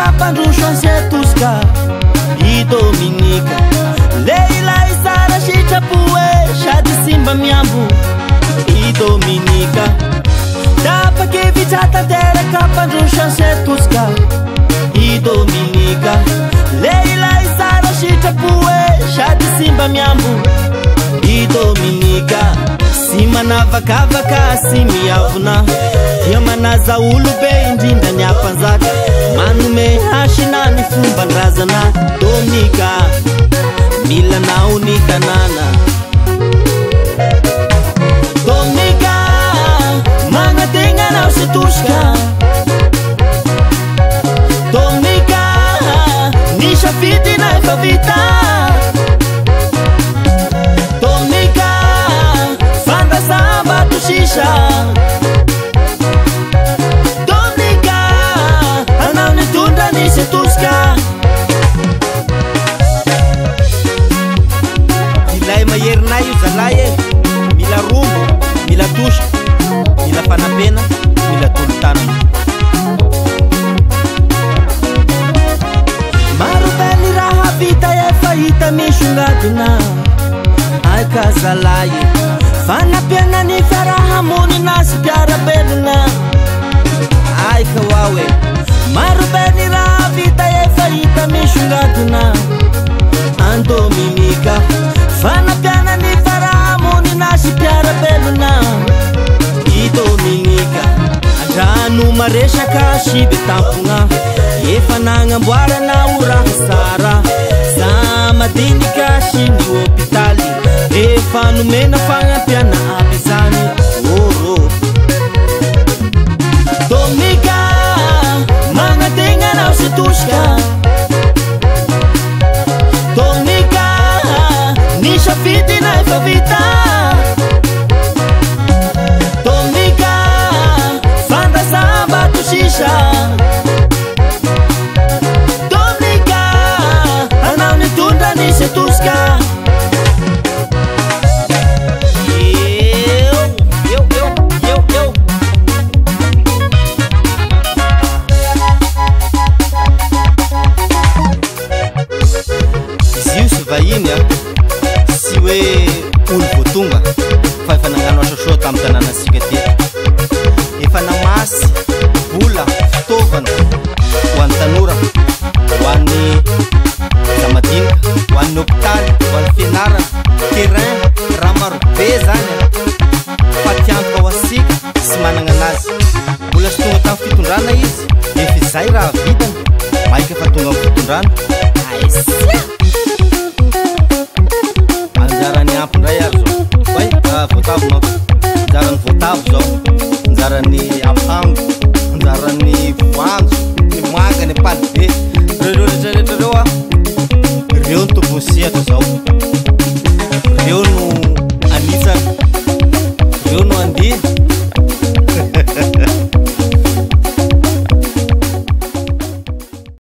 kapandroso ansetosika I Dominika lehilahy sara sitrapoe sady simba miambo I Dominika tapaky vitsatanteraka kapandroso ansetosika I Dominika lehilahy sara sitrapoe sady simba miambo I Dominika sy manavakavaka sy miavona dia manaza olobe indrindra ny ampanjaka manome hasina ny fomban-drazana Dominika mila nao ny tanàna Dominika magnategna nao sy tosika Dominika ny safidy na efa vita Dominika fandrasam-bato sisa Dominika anao ny tondra nisy tosika ilay maherinay io zalahy e mila rombo mila tosika mila fanapena mila tolo-tanana maro be ny raha vita efa hita misongadina aika zalahy fanapena ny fiarahamonina sy mpiara-belona aika hoaho e maro be ny raha vita efa hita misongadina Dominika fanapiana ny fiarahamonina sy mpiara-belona I Dominika andrano maresaka sy be tampona efa nagnamboarana oraha sara za madinika sy ny hôpitaly efa nomena fagnampiana aby zany oro Dominika magnategna nao sy tosika Dominika ny safidy na efa vita Dominika fandrasam-bato sisa Dominika anao ny tondra nisy tosika vahiny sy hoe olo voatonga fa efa nagnano asa soa tamin'ny tanànasika ty efa namasy vola fitaovana ho an'ny tanora ho an'ny zamadinika ho an'ny hôpitaly ho an'ny fianarana terrain raha maro be zany fa tiantoka ho asika sy managna anazy mbola sy tonga tamin'ny fitondrana izy efa izay raha vitany maika efa tonga amin'ny fitondrana aisia anjarany ampindray ary zao way voatavo nao anjarany voatavo zao anjarany apango anjarany voanjo ny manga ny palibe reo rehetrarehetra reo a reo ny tombony sihatra zao